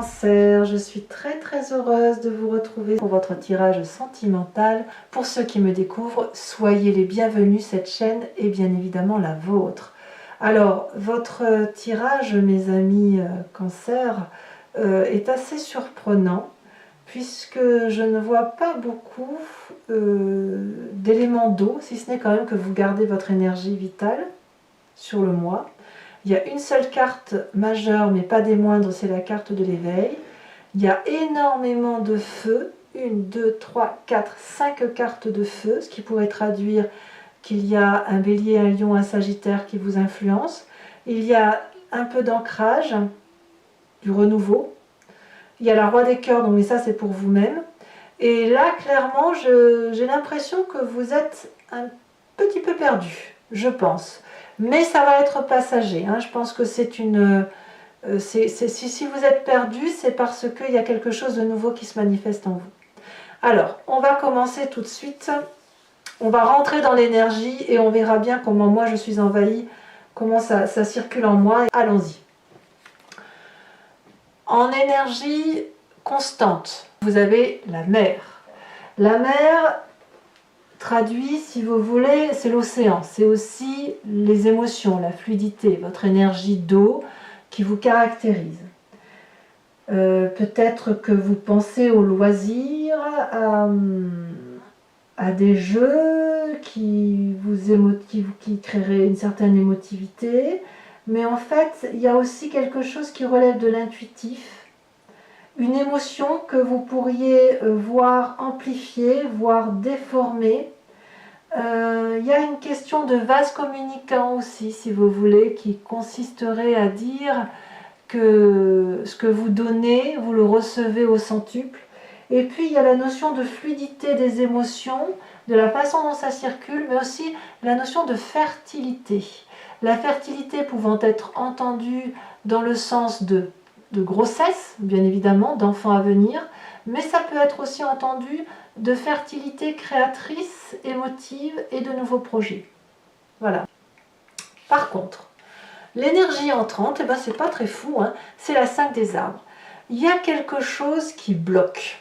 Cancer, je suis très heureuse de vous retrouver pour votre tirage sentimental. Pour ceux qui me découvrent, soyez les bienvenus, cette chaîne est bien évidemment la vôtre. Alors, votre tirage, mes amis Cancer, est assez surprenant puisque je ne vois pas beaucoup d'éléments d'eau, si ce n'est quand même que vous gardez votre énergie vitale sur le mois. Il y a une seule carte majeure, mais pas des moindres, c'est la carte de l'éveil. Il y a énormément de feu, 1, 2, 3, 4, 5 cartes de feu, ce qui pourrait traduire qu'il y a un bélier, un lion, un sagittaire qui vous influencent. Il y a un peu d'ancrage, du renouveau. Il y a la roi des cœurs, donc mais ça c'est pour vous-même. Et là, clairement, j'ai l'impression que vous êtes un petit peu perdu, je pense. Mais ça va être passager, hein. Je pense que c'est une... si vous êtes perdu, c'est parce qu'il y a quelque chose de nouveau qui se manifeste en vous. Alors, on va commencer tout de suite. On va rentrer dans l'énergie et on verra bien comment moi je suis envahie, comment ça circule en moi. Allons-y. En énergie constante, vous avez la mer. La mer traduit, si vous voulez, c'est l'océan. C'est aussi les émotions, la fluidité, votre énergie d'eau qui vous caractérise. Peut-être que vous pensez aux loisirs, à des jeux qui créeraient une certaine émotivité. Mais en fait, il y a aussi quelque chose qui relève de l'intuitif. Une émotion que vous pourriez voir amplifiée, voire déformée. Il y a une question de vase communicant aussi, si vous voulez, qui consisterait à dire que ce que vous donnez, vous le recevez au centuple. Et puis il y a la notion de fluidité des émotions, de la façon dont ça circule, mais aussi la notion de fertilité. La fertilité pouvant être entendue dans le sens de grossesse, bien évidemment, d'enfants à venir, mais ça peut être aussi entendu de fertilité créatrice, émotive et de nouveaux projets. Voilà. Par contre, l'énergie entrante, eh ben, c'est pas très fou, hein, c'est la 5 des arbres. Il y a quelque chose qui bloque.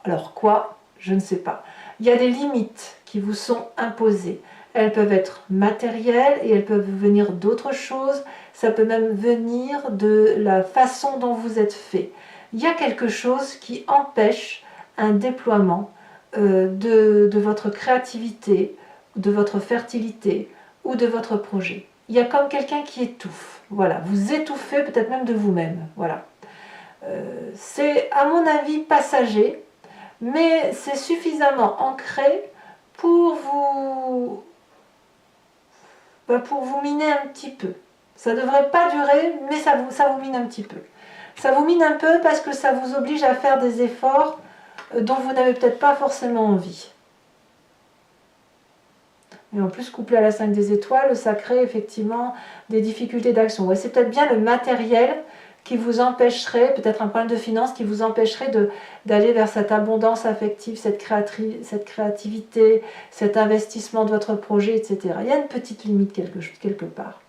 Alors quoi? Je ne sais pas. Il y a des limites qui vous sont imposées. Elles peuvent être matérielles et elles peuvent venir d'autres choses. Ça peut même venir de la façon dont vous êtes fait. Il y a quelque chose qui empêche un déploiement de votre créativité, de votre fertilité ou de votre projet. Il y a comme quelqu'un qui étouffe. Voilà, vous étouffez peut-être même de vous-même. Voilà. C'est à mon avis passager, mais c'est suffisamment ancré pour vous miner un petit peu. Ça ne devrait pas durer, mais ça vous mine un petit peu. Ça vous mine un peu parce que ça vous oblige à faire des efforts dont vous n'avez peut-être pas forcément envie. Et en plus, couplé à la 5 des étoiles, ça crée effectivement des difficultés d'action. Ouais, c'est peut-être bien le matériel qui vous empêcherait, peut-être un problème de finance qui vous empêcherait d'aller vers cette abondance affective, cette créativité, cet investissement de votre projet, etc. Il y a une petite limite quelque part.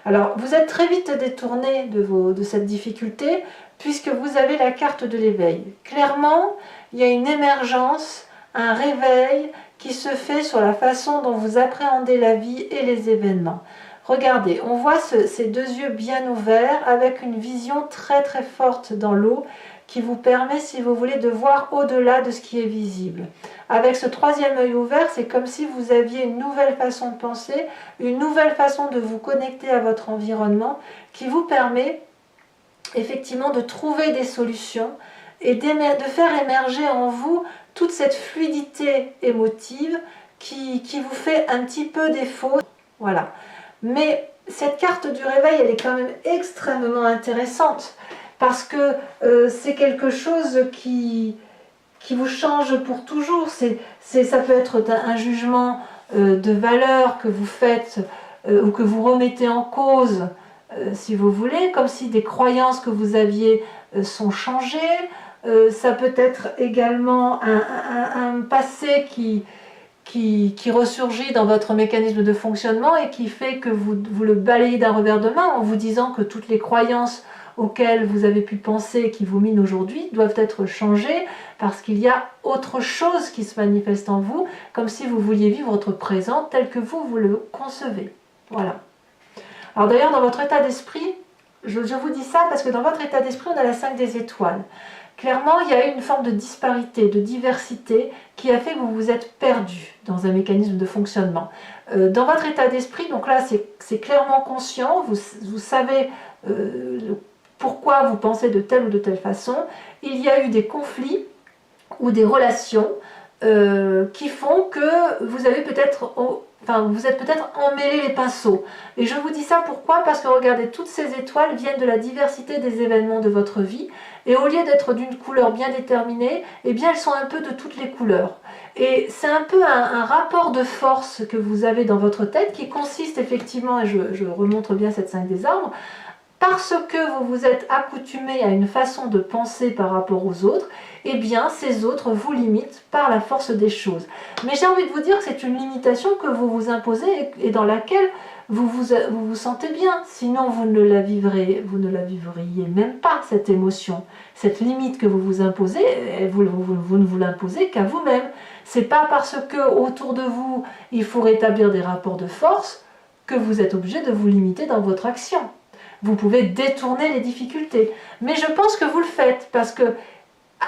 Alors, vous êtes très vite détourné de cette difficulté puisque vous avez la carte de l'éveil. Clairement, il y a une émergence, un réveil qui se fait sur la façon dont vous appréhendez la vie et les événements. Regardez, on voit ces deux yeux bien ouverts avec une vision très forte dans l'eau qui vous permet, si vous voulez, de voir au-delà de ce qui est visible. Avec ce troisième œil ouvert, c'est comme si vous aviez une nouvelle façon de penser, une nouvelle façon de vous connecter à votre environnement qui vous permet effectivement de trouver des solutions et de faire émerger en vous toute cette fluidité émotive qui vous fait un petit peu défaut. Voilà. Mais cette carte du réveil, elle est quand même extrêmement intéressante parce que c'est quelque chose qui vous change pour toujours. Ça peut être un jugement de valeur que vous faites ou que vous remettez en cause, si vous voulez, comme si des croyances que vous aviez sont changées. Ça peut être également un passé qui ressurgit dans votre mécanisme de fonctionnement et qui fait que vous le balayez d'un revers de main en vous disant que toutes les croyances auxquels vous avez pu penser qui vous minent aujourd'hui doivent être changés parce qu'il y a autre chose qui se manifeste en vous, comme si vous vouliez vivre votre présent tel que vous le concevez. Voilà. Alors d'ailleurs, dans votre état d'esprit, je vous dis ça parce que dans votre état d'esprit, on a la 5 des étoiles. Clairement, il y a eu une forme de disparité, de diversité qui a fait que vous vous êtes perdu dans un mécanisme de fonctionnement. Dans votre état d'esprit, donc là, c'est clairement conscient, vous savez pourquoi vous pensez de telle ou de telle façon. Il y a eu des conflits ou des relations qui font que vous avez peut-être... vous êtes peut-être emmêlé les pinceaux. Et je vous dis ça pourquoi? Parce que regardez, toutes ces étoiles viennent de la diversité des événements de votre vie. Et au lieu d'être d'une couleur bien déterminée, eh bien elles sont un peu de toutes les couleurs. Et c'est un peu un rapport de force que vous avez dans votre tête qui consiste effectivement, et je remontre bien cette 5 des arbres, parce que vous vous êtes accoutumé à une façon de penser par rapport aux autres, eh bien ces autres vous limitent par la force des choses. Mais j'ai envie de vous dire que c'est une limitation que vous vous imposez et dans laquelle vous vous sentez bien. Sinon vous ne la vivriez même pas, cette émotion. Cette limite que vous vous imposez, vous ne vous l'imposez qu'à vous-même. C'est pas parce que autour de vous il faut rétablir des rapports de force que vous êtes obligé de vous limiter dans votre action. Vous pouvez détourner les difficultés. Mais je pense que vous le faites parce que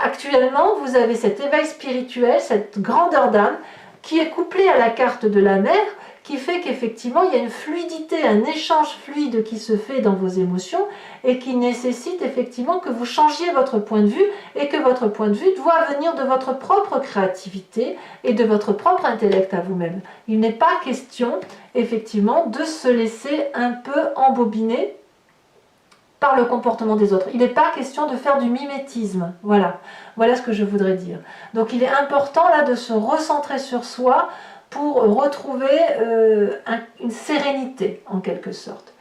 actuellement, vous avez cet éveil spirituel, cette grandeur d'âme qui est couplée à la carte de la mer, qui fait qu'effectivement, il y a une fluidité, un échange fluide qui se fait dans vos émotions et qui nécessite effectivement que vous changiez votre point de vue et que votre point de vue doit venir de votre propre créativité et de votre propre intellect à vous-même. Il n'est pas question, effectivement, de se laisser un peu embobiner par le comportement des autres. Il n'est pas question de faire du mimétisme. Voilà ce que je voudrais dire. Donc il est important là de se recentrer sur soi pour retrouver une sérénité en quelque sorte.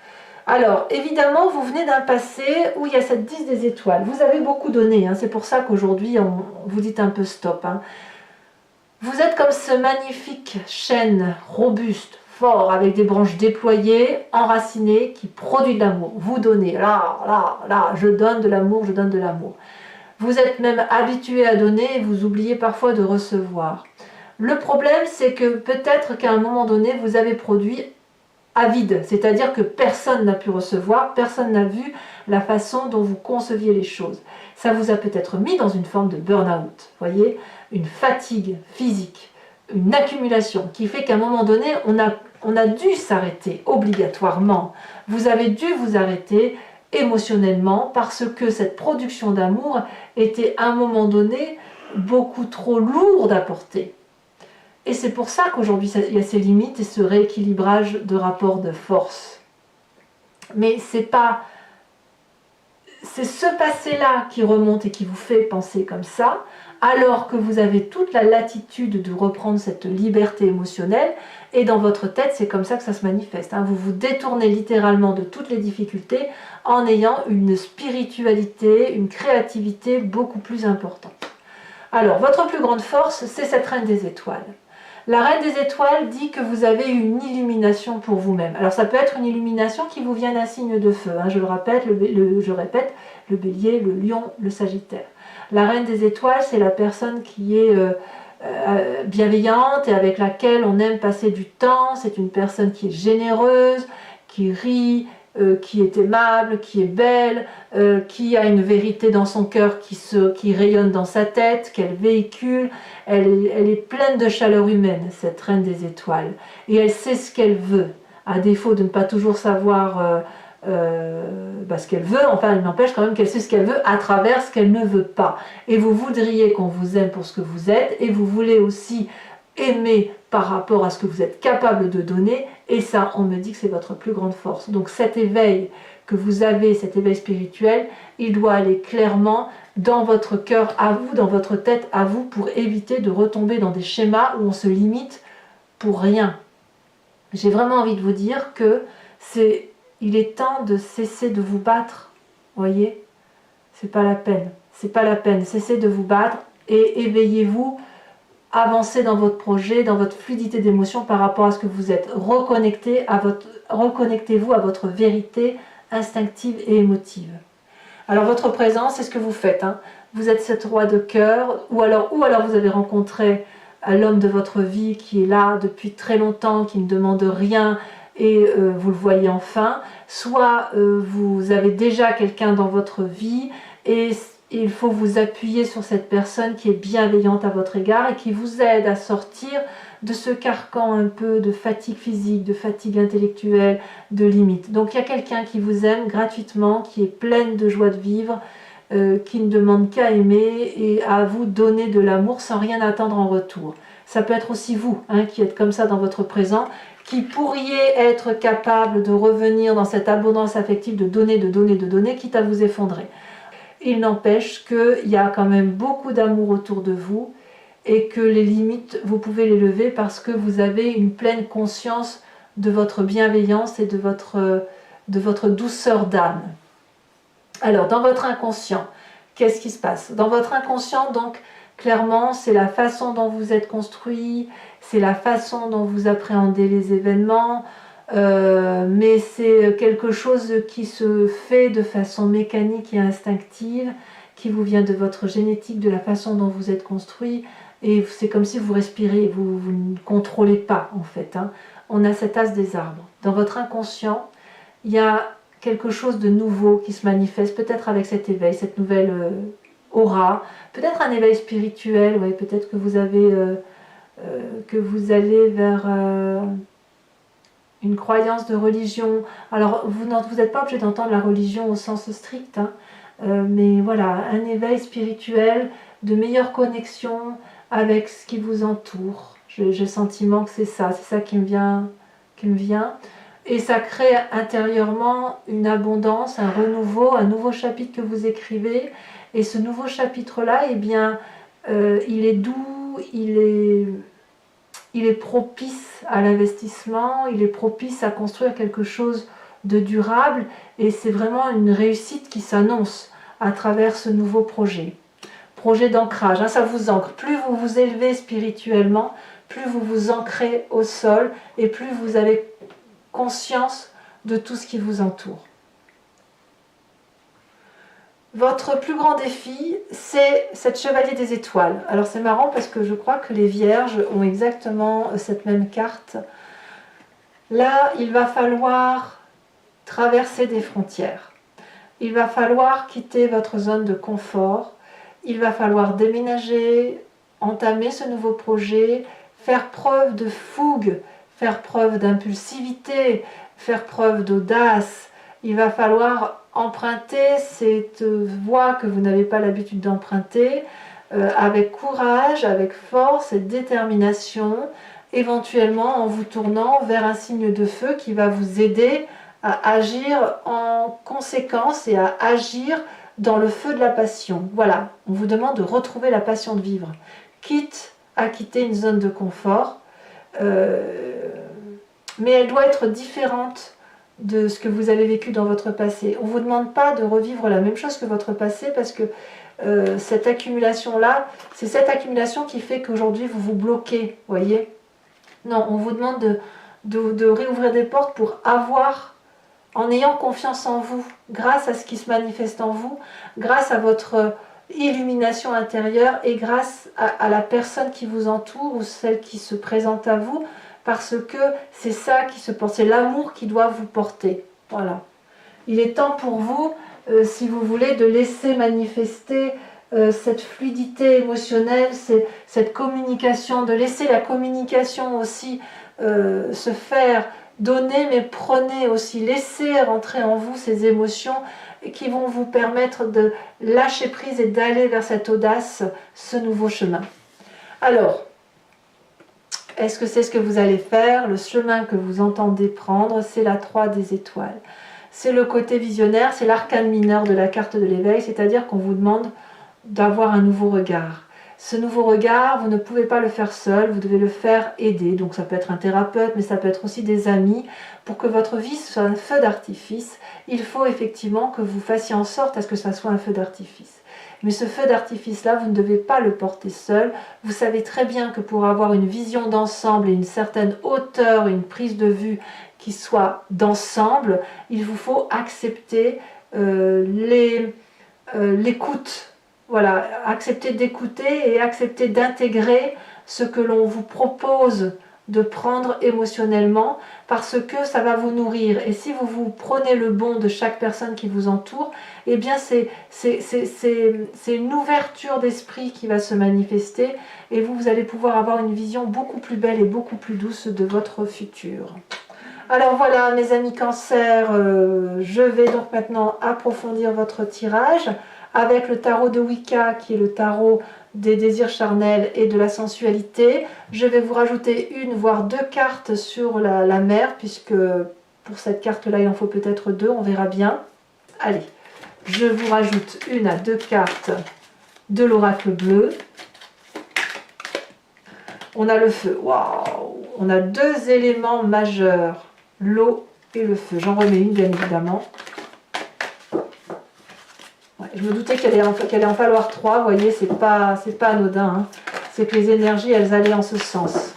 Alors évidemment vous venez d'un passé où il y a cette 10 des étoiles. Vous avez beaucoup donné, hein, c'est pour ça qu'aujourd'hui on vous dit un peu stop. Hein. Vous êtes comme ce magnifique chêne robuste, fort, avec des branches déployées, enracinées, qui produit de l'amour. Vous donnez, là, je donne de l'amour, je donne de l'amour. Vous êtes même habitué à donner et vous oubliez parfois de recevoir. Le problème, c'est que peut-être qu'à un moment donné, vous avez produit à vide, c'est-à-dire que personne n'a pu recevoir, personne n'a vu la façon dont vous conceviez les choses. Ça vous a peut-être mis dans une forme de burn-out, voyez, une fatigue physique, une accumulation qui fait qu'à un moment donné, on a dû s'arrêter obligatoirement. Vous avez dû vous arrêter émotionnellement parce que cette production d'amour était à un moment donné beaucoup trop lourde à porter. Et c'est pour ça qu'aujourd'hui, il y a ces limites et ce rééquilibrage de rapports de force. Mais c'est ce passé-là qui remonte et qui vous fait penser comme ça, alors que vous avez toute la latitude de reprendre cette liberté émotionnelle, et dans votre tête, c'est comme ça que ça se manifeste. Hein. Vous vous détournez littéralement de toutes les difficultés en ayant une spiritualité, une créativité beaucoup plus importante. Alors, votre plus grande force, c'est cette reine des étoiles. La reine des étoiles dit que vous avez une illumination pour vous-même. Alors ça peut être une illumination qui vous vient d'un signe de feu. Hein. Je le répète, le bélier, le lion, le sagittaire. La reine des étoiles, c'est la personne qui est bienveillante et avec laquelle on aime passer du temps. C'est une personne qui est généreuse, qui rit, qui est aimable, qui est belle, qui a une vérité dans son cœur qui rayonne dans sa tête, qu'elle véhicule. Elle est pleine de chaleur humaine, cette reine des étoiles. Et elle sait ce qu'elle veut, à défaut de ne pas toujours savoir ce qu'elle veut. Enfin, il n'empêche quand même qu'elle sait ce qu'elle veut à travers ce qu'elle ne veut pas. Et vous voudriez qu'on vous aime pour ce que vous êtes, et vous voulez aussi aimer par rapport à ce que vous êtes capable de donner, et ça, on me dit que c'est votre plus grande force. Donc cet éveil que vous avez, cet éveil spirituel, il doit aller clairement dans votre cœur à vous, dans votre tête à vous, pour éviter de retomber dans des schémas où on se limite pour rien. J'ai vraiment envie de vous dire que il est temps de cesser de vous battre, voyez, c'est pas la peine, cessez de vous battre et éveillez-vous, avancez dans votre projet, dans votre fluidité d'émotion par rapport à ce que vous êtes, reconnectez-vous à votre vérité instinctive et émotive. Alors votre présence, c'est ce que vous faites, hein. Vous êtes cette roi de cœur, ou alors vous avez rencontré l'homme de votre vie qui est là depuis très longtemps, qui ne demande rien, et vous le voyez enfin, soit vous avez déjà quelqu'un dans votre vie, et il faut vous appuyer sur cette personne qui est bienveillante à votre égard et qui vous aide à sortir de ce carcan un peu de fatigue physique, de fatigue intellectuelle, de limite. Donc il y a quelqu'un qui vous aime gratuitement, qui est pleine de joie de vivre, qui ne demande qu'à aimer et à vous donner de l'amour sans rien attendre en retour. Ça peut être aussi vous, hein, qui êtes comme ça dans votre présent, qui pourriez être capable de revenir dans cette abondance affective, de donner, quitte à vous effondrer. Il n'empêche qu'il y a quand même beaucoup d'amour autour de vous et que les limites, vous pouvez les lever parce que vous avez une pleine conscience de votre bienveillance et de votre douceur d'âme. Alors, dans votre inconscient, qu'est-ce qui se passe? Dans votre inconscient, donc, clairement, c'est la façon dont vous êtes construit, c'est la façon dont vous appréhendez les événements, mais c'est quelque chose qui se fait de façon mécanique et instinctive, qui vous vient de votre génétique, de la façon dont vous êtes construit, et c'est comme si vous respirez, vous ne contrôlez pas en fait, hein. On a cet as des arbres. Dans votre inconscient, il y a quelque chose de nouveau qui se manifeste, peut-être avec cet éveil, cette nouvelle aura, peut-être un éveil spirituel, ouais, peut-être que vous avez, que vous allez vers une croyance de religion. Alors vous n'êtes pas obligé d'entendre la religion au sens strict, hein, mais voilà, un éveil spirituel, de meilleure connexion avec ce qui vous entoure. J'ai le sentiment que c'est ça qui me vient. Et ça crée intérieurement une abondance, un renouveau, un nouveau chapitre que vous écrivez. Et ce nouveau chapitre-là, eh bien, il est doux, il est propice à l'investissement, il est propice à construire quelque chose de durable. Et c'est vraiment une réussite qui s'annonce à travers ce nouveau projet. Projet d'ancrage, hein, ça vous ancre. Plus vous vous élevez spirituellement, plus vous vous ancrez au sol et plus vous avez conscience de tout ce qui vous entoure. Votre plus grand défi, c'est cette chevalier des étoiles. Alors c'est marrant parce que je crois que les vierges ont exactement cette même carte. Là, il va falloir traverser des frontières. Il va falloir quitter votre zone de confort. Il va falloir déménager, entamer ce nouveau projet, faire preuve de fougue, faire preuve d'impulsivité, faire preuve d'audace. Il va falloir emprunter cette voie que vous n'avez pas l'habitude d'emprunter, avec courage, avec force et détermination, éventuellement en vous tournant vers un signe de feu qui va vous aider à agir en conséquence et à agir dans le feu de la passion. Voilà, on vous demande de retrouver la passion de vivre, quitte à quitter une zone de confort, mais elle doit être différente de ce que vous avez vécu dans votre passé. On ne vous demande pas de revivre la même chose que votre passé parce que cette accumulation-là, c'est cette accumulation qui fait qu'aujourd'hui vous vous bloquez, voyez. Non, on vous demande de réouvrir des portes pour avoir, en ayant confiance en vous, grâce à ce qui se manifeste en vous, grâce à votre illumination intérieure et grâce à la personne qui vous entoure ou celle qui se présente à vous, parce que c'est ça qui se porte, c'est l'amour qui doit vous porter. Voilà. Il est temps pour vous, si vous voulez, de laisser manifester cette fluidité émotionnelle, cette communication, de laisser la communication aussi se faire, donner, mais prenez aussi, laissez rentrer en vous ces émotions qui vont vous permettre de lâcher prise et d'aller vers cette audace, ce nouveau chemin. Alors, est-ce que c'est ce que vous allez faire? Le chemin que vous entendez prendre, c'est la 3 des étoiles. C'est le côté visionnaire, c'est l'arcane mineur de la carte de l'éveil, c'est-à-dire qu'on vous demande d'avoir un nouveau regard. Ce nouveau regard, vous ne pouvez pas le faire seul, vous devez le faire aider. Donc ça peut être un thérapeute, mais ça peut être aussi des amis. Pour que votre vie soit un feu d'artifice, il faut effectivement que vous fassiez en sorte à ce que ça soit un feu d'artifice. Mais ce feu d'artifice-là, vous ne devez pas le porter seul. Vous savez très bien que pour avoir une vision d'ensemble et une certaine hauteur, une prise de vue qui soit d'ensemble, il vous faut accepter l'écoute. Voilà, accepter d'écouter et accepter d'intégrer ce que l'on vous propose de prendre émotionnellement, parce que ça va vous nourrir. Et si vous prenez le bon de chaque personne qui vous entoure, eh bien c'est une ouverture d'esprit qui va se manifester, et vous allez pouvoir avoir une vision beaucoup plus belle et beaucoup plus douce de votre futur. Alors voilà mes amis Cancer, je vais donc maintenant approfondir votre tirage avec le tarot de Wicca, qui est le tarot des désirs charnels et de la sensualité. Je vais vous rajouter une voire deux cartes sur la mer, puisque pour cette carte là il en faut peut-être deux, on verra bien. Allez, je vous rajoute une à deux cartes de l'oracle bleu. On a le feu, waouh, on a deux éléments majeurs, l'eau et le feu. J'en remets une bien évidemment. Ouais, je me doutais qu'elle allait en falloir trois, vous voyez, c'est pas anodin, hein. C'est que les énergies, elles allaient en ce sens.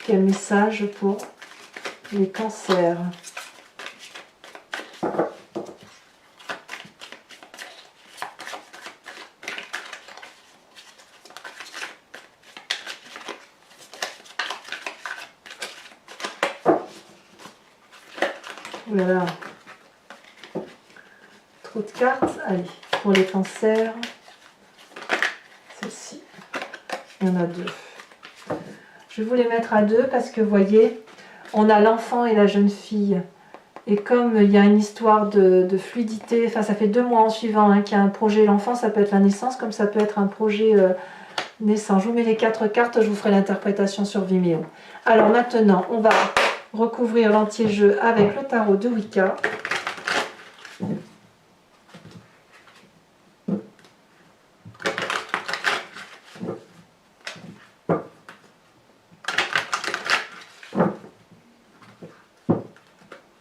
Quel message pour les cancers? Voilà. Trop de cartes. Allez, pour les cancers, celle-ci. Il y en a deux. Je vais vous les mettre à deux parce que vous voyez, on a l'enfant et la jeune fille. Et comme il y a une histoire de fluidité, enfin ça fait 2 mois en suivant hein, qu'il y a un projet, l'enfant ça peut être la naissance, comme ça peut être un projet naissant. Je vous mets les 4 cartes, je vous ferai l'interprétation sur Vimeo. Alors maintenant, on va recouvrir l'anti-jeu avec le tarot de Wicca.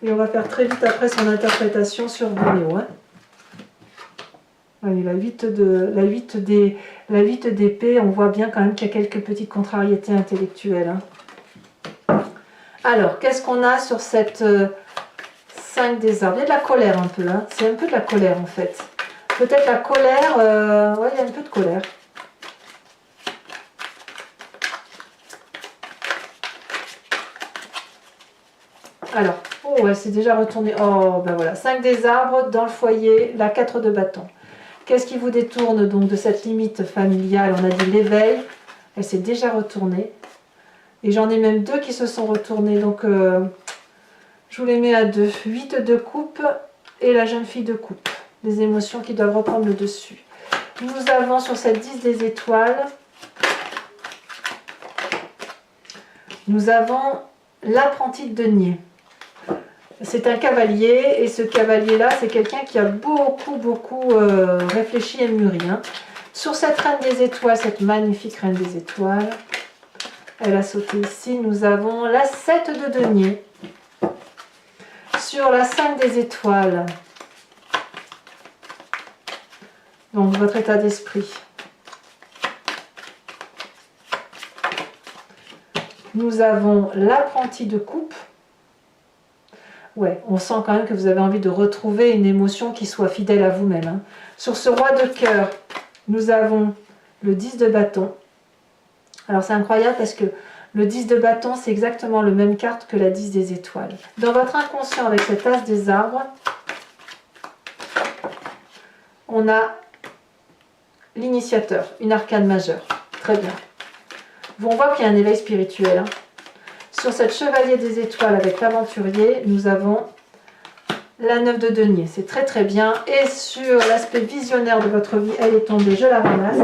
Et on va faire très vite après son interprétation sur Vimeo. Hein. Allez, la 8 d'épée, on voit bien quand même qu'il y a quelques petites contrariétés intellectuelles. Hein. Alors, qu'est-ce qu'on a sur cette 5 des arbres? Il y a de la colère un peu, hein. C'est un peu de la colère en fait. Peut-être la colère, ouais, il y a un peu de colère. Alors, oh, elle s'est déjà retournée. Oh, ben voilà, 5 des arbres dans le foyer, la 4 de bâton. Qu'est-ce qui vous détourne donc de cette limite familiale? On a dit l'éveil, elle s'est déjà retournée. Et j'en ai même 2 qui se sont retournés, donc je vous les mets à 2. 8 de coupe et la jeune fille de coupe. Des émotions qui doivent reprendre le dessus. Nous avons sur cette 10 des étoiles, nous avons l'apprenti de denier. C'est un cavalier, et ce cavalier-là, c'est quelqu'un qui a beaucoup réfléchi et mûri. Hein. Sur cette reine des étoiles, cette magnifique reine des étoiles, elle a sauté ici, nous avons la 7 de denier. Sur la 5 des étoiles, donc votre état d'esprit. Nous avons l'apprenti de coupe. Ouais, on sent quand même que vous avez envie de retrouver une émotion qui soit fidèle à vous-même. Hein. Sur ce roi de cœur, nous avons le 10 de bâton. Alors c'est incroyable parce que le 10 de bâton, c'est exactement le même carte que la 10 des étoiles. Dans votre inconscient, avec cet as des arbres, on a l'initiateur, une arcane majeure. Très bien. On voit qu'il y a un éveil spirituel. Hein. Sur cette chevalier des étoiles avec l'aventurier, nous avons la 9 de denier. C'est très bien. Et sur l'aspect visionnaire de votre vie, elle est tombée. Je la ramasse.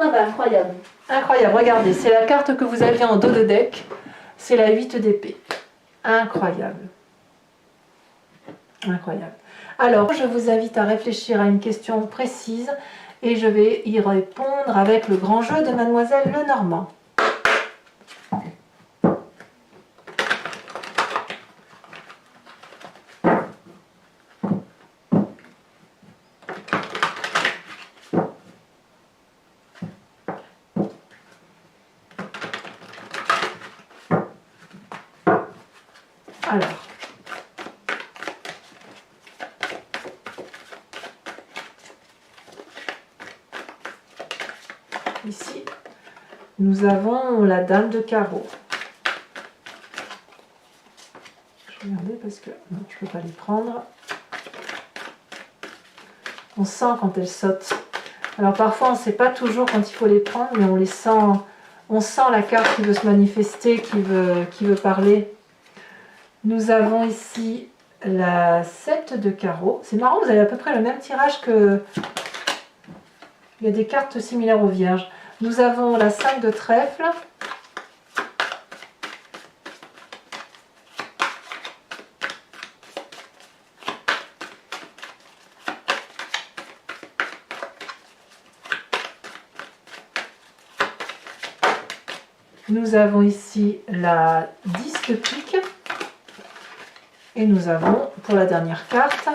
Ah ben, incroyable. Incroyable. Regardez, c'est la carte que vous aviez en dos de deck. C'est la 8 d'épée. Incroyable. Incroyable. Alors, je vous invite à réfléchir à une question précise et je vais y répondre avec le grand jeu de Mademoiselle Lenormand. Alors, Ici, nous avons la dame de carreau. Je vais regarder parce que non, je ne peux pas les prendre. On sent quand elles sautent. Alors parfois, on ne sait pas toujours quand il faut les prendre, mais on les sent. On sent la carte qui veut se manifester, qui veut parler. Nous avons ici la 7 de carreau. C'est marrant, vous avez à peu près le même tirage que... Il y a des cartes similaires aux vierges. Nous avons la 5 de trèfle. Nous avons ici la 10 de pique. Et nous avons, pour la dernière carte,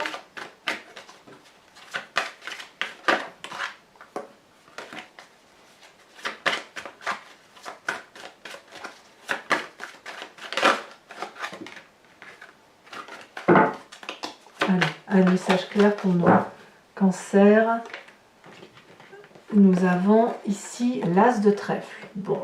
un message clair pour nos cancers. Nous avons ici l'as de trèfle. Bon.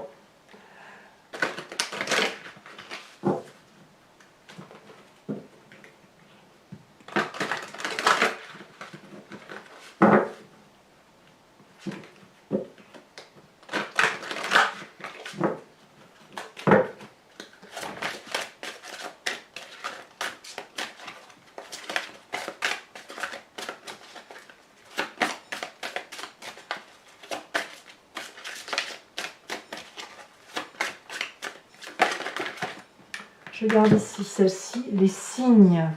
Je garde ici celle-ci, les signes.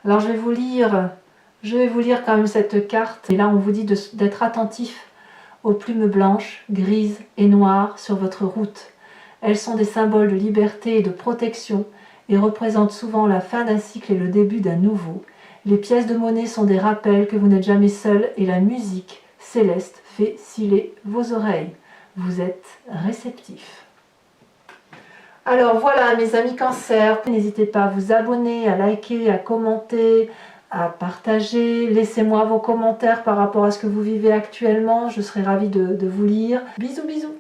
Alors je vais vous lire quand même cette carte. Et là on vous dit d'être attentif aux plumes blanches, grises et noires sur votre route. Elles sont des symboles de liberté et de protection et représentent souvent la fin d'un cycle et le début d'un nouveau. Les pièces de monnaie sont des rappels que vous n'êtes jamais seul et la musique céleste fait sciller vos oreilles. Vous êtes réceptifs. Alors voilà mes amis Cancer, n'hésitez pas à vous abonner, à liker, à commenter, à partager. Laissez-moi vos commentaires par rapport à ce que vous vivez actuellement, je serai ravie de vous lire. Bisous bisous.